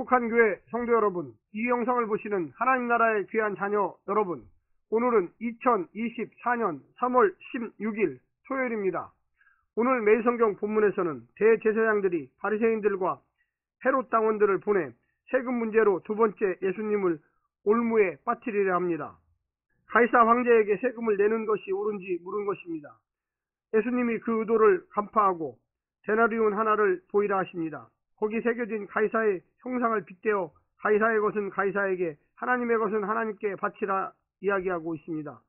거룩한 교회 성도 여러분, 이 영상을 보시는 하나님 나라의 귀한 자녀 여러분, 오늘은 2024년 3월 16일 토요일입니다. 오늘 매일성경 본문에서는 대제사장들이 바리새인들과 헤롯 당원들을 보내 세금 문제로 두 번째 예수님을 올무에 빠뜨리려 합니다. 가이사 황제에게 세금을 내는 것이 옳은지 물은 것입니다. 예수님이 그 의도를 간파하고 데나리온 하나를 보이라 하십니다. 거기 새겨진 가이사의 형상을 빗대어 가이사의 것은 가이사에게, 하나님의 것은 하나님께 바치라 이야기하고 있습니다.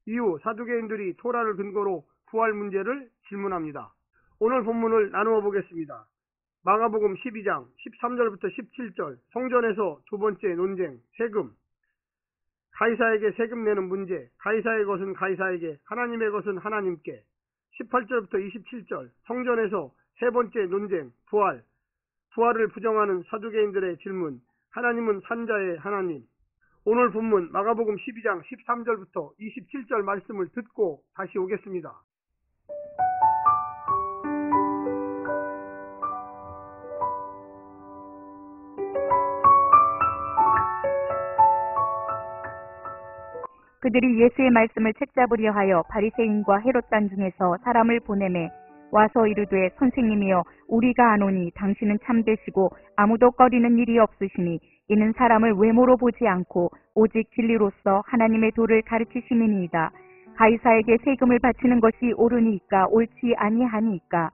이후 사두개인들이 토라를 근거로 부활 문제를 질문합니다. 오늘 본문을 나누어 보겠습니다. 마가복음 12장 13절부터 17절, 성전에서 두 번째 논쟁, 세금, 가이사에게 세금 내는 문제, 가이사의 것은 가이사에게, 하나님의 것은 하나님께, 18절부터 27절, 성전에서 세 번째 논쟁, 부활을 부정하는 사두개인들의 질문, 하나님은 산자의 하나님. 오늘 본문 마가복음 12장 13절부터 27절 말씀을 듣고 다시 오겠습니다. 그들이 예수의 말씀을 책잡으려 하여 바리새인과 헤롯단 중에서 사람을 보내매 와서 이르되, 선생님이여, 우리가 아노니 당신은 참되시고 아무도 꺼리는 일이 없으시니 이는 사람을 외모로 보지 않고 오직 진리로서 하나님의 도를 가르치심이니이다. 가이사에게 세금을 바치는 것이 옳으니까 옳지 아니하니까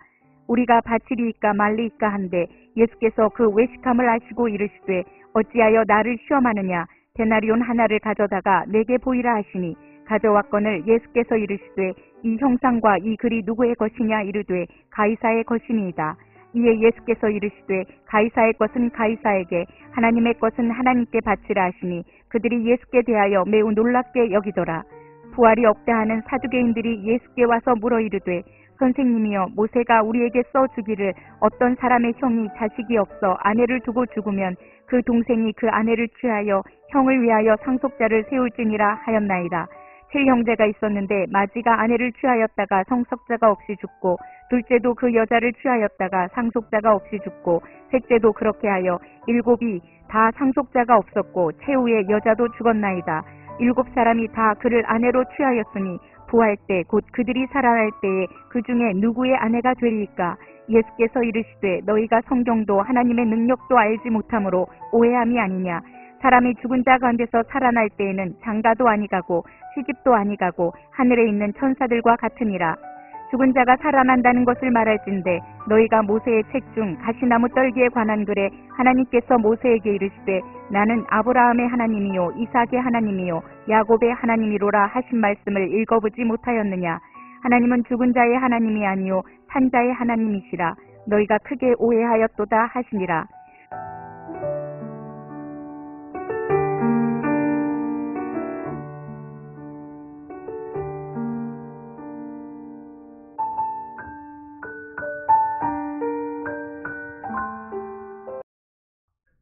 우리가 바치리이까 말리이까 한데, 예수께서 그 외식함을 아시고 이르시되, 어찌하여 나를 시험하느냐? 데나리온 하나를 가져다가 내게 보이라 하시니 가져왔거늘 예수께서 이르시되, 이 형상과 이 글이 누구의 것이냐? 이르되 가이사의 것이니이다. 이에 예수께서 이르시되, 가이사의 것은 가이사에게, 하나님의 것은 하나님께 바치라 하시니 그들이 예수께 대하여 매우 놀랍게 여기더라. 부활이 없다 하는 사두개인들이 예수께 와서 물어 이르되, 선생님이여, 모세가 우리에게 써주기를 어떤 사람의 형이 자식이 없어 아내를 두고 죽으면 그 동생이 그 아내를 취하여 형을 위하여 상속자를 세울지니라 하였나이다. 7형제가 있었는데 마지가 아내를 취하였다가 상속자가 없이 죽고, 둘째도 그 여자를 취하였다가 상속자가 없이 죽고, 셋째도 그렇게 하여 7이 다 상속자가 없었고 최후의 여자도 죽었나이다. 7사람이 다 그를 아내로 취하였으니 부활 때 곧 그들이 살아날 때에 그 중에 누구의 아내가 되리이까? 예수께서 이르시되, 너희가 성경도 하나님의 능력도 알지 못함으로 오해함이 아니냐? 사람이 죽은 자 가운데서 살아날 때에는 장가도 아니가고 시집도 아니가고 하늘에 있는 천사들과 같으니라. 죽은 자가 살아난다는 것을 말할진대, 너희가 모세의 책 중 가시나무 떨기에 관한 글에 하나님께서 모세에게 이르시되, 나는 아브라함의 하나님이요 이삭의 하나님이요 야곱의 하나님이로라 하신 말씀을 읽어보지 못하였느냐? 하나님은 죽은 자의 하나님이 아니요 산 자의 하나님이시라. 너희가 크게 오해하였도다 하시니라.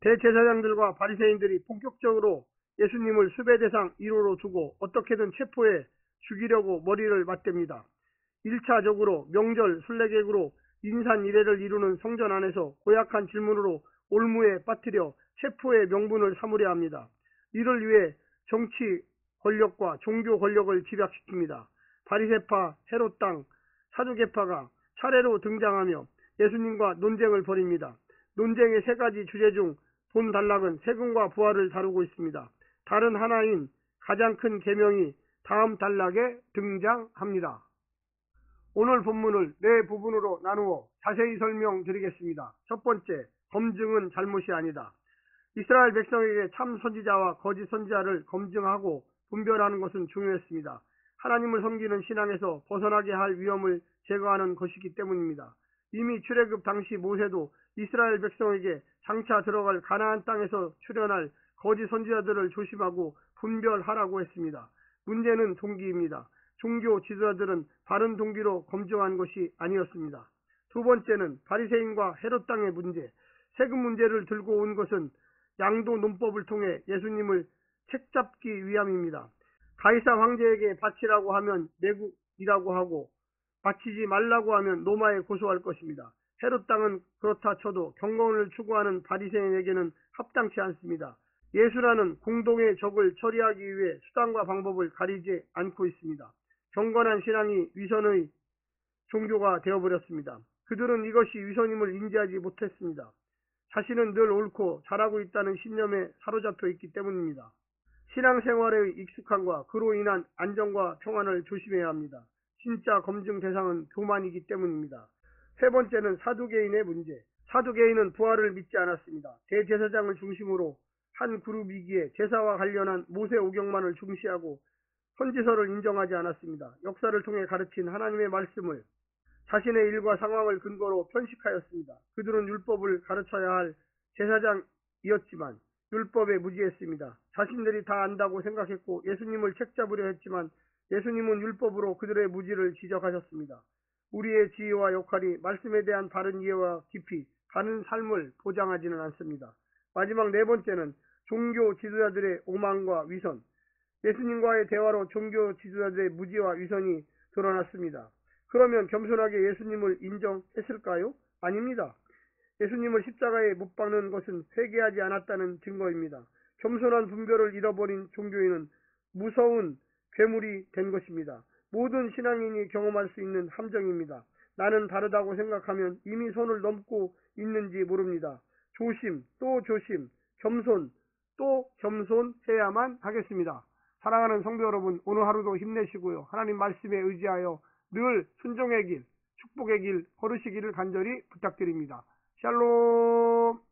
대제사장들과 바리새인들이 본격적으로 예수님을 수배대상 1호로 두고 어떻게든 체포해 죽이려고 머리를 맞댑니다. 1차적으로 명절 순례객으로 인산 이례를 이루는 성전 안에서 고약한 질문으로 올무에 빠뜨려 체포의 명분을 삼으려 합니다. 이를 위해 정치 권력과 종교 권력을 집약시킵니다. 바리새파, 헤롯당, 사두개파가 차례로 등장하며 예수님과 논쟁을 벌입니다. 논쟁의 세 가지 주제 중 본 단락은 세금과 부활을 다루고 있습니다. 다른 하나인 가장 큰 계명이 다음 단락에 등장합니다. 오늘 본문을 네 부분으로 나누어 자세히 설명드리겠습니다. 첫 번째, 검증은 잘못이 아니다. 이스라엘 백성에게 참 선지자와 거짓 선지자를 검증하고 분별하는 것은 중요했습니다. 하나님을 섬기는 신앙에서 벗어나게 할 위험을 제거하는 것이기 때문입니다. 이미 출애굽 당시 모세도 이스라엘 백성에게 장차 들어갈 가나안 땅에서 출현할 거짓 선지자들을 조심하고 분별하라고 했습니다. 문제는 동기입니다. 종교 지도자들은 바른 동기로 검증한 것이 아니었습니다. 두 번째는 바리새인과 헤롯 땅의 문제. 세금 문제를 들고 온 것은 양도 논법을 통해 예수님을 책잡기 위함입니다. 가이사 황제에게 바치라고 하면 매국이라고 하고 바치지 말라고 하면 로마에 고소할 것입니다. 헤롯 땅은 그렇다 쳐도 경건을 추구하는 바리새인에게는 합당치 않습니다. 예수라는 공동의 적을 처리하기 위해 수단과 방법을 가리지 않고 있습니다. 경건한 신앙이 위선의 종교가 되어버렸습니다. 그들은 이것이 위선임을 인지하지 못했습니다. 자신은 늘 옳고 잘하고 있다는 신념에 사로잡혀 있기 때문입니다. 신앙생활의 익숙함과 그로 인한 안정과 평안을 조심해야 합니다. 진짜 검증 대상은 교만이기 때문입니다. 세 번째는 사두개인의 문제. 사두개인은 부활을 믿지 않았습니다. 대제사장을 중심으로 한 그룹이기에 제사와 관련한 모세 오경만을 중시하고 선지서를 인정하지 않았습니다. 역사를 통해 가르친 하나님의 말씀을 자신의 일과 상황을 근거로 편식하였습니다. 그들은 율법을 가르쳐야 할 제사장이었지만 율법에 무지했습니다. 자신들이 다 안다고 생각했고 예수님을 책잡으려 했지만 예수님은 율법으로 그들의 무지를 지적하셨습니다. 우리의 지혜와 역할이 말씀에 대한 바른 이해와 깊이 가는 삶을 보장하지는 않습니다. 마지막 네 번째는 종교 지도자들의 오만과 위선. 예수님과의 대화로 종교 지도자들의 무지와 위선이 드러났습니다. 그러면 겸손하게 예수님을 인정했을까요? 아닙니다. 예수님을 십자가에 못 박는 것은 회개하지 않았다는 증거입니다. 겸손한 분별을 잃어버린 종교인은 무서운 괴물이 된 것입니다. 모든 신앙인이 경험할 수 있는 함정입니다. 나는 다르다고 생각하면 이미 선을 넘고 있는지 모릅니다. 조심, 또 조심, 겸손, 또 겸손해야만 하겠습니다. 사랑하는 성도 여러분, 오늘 하루도 힘내시고요. 하나님 말씀에 의지하여 늘 순종의 길, 축복의 길 걸으시기를 간절히 부탁드립니다. 샬롬.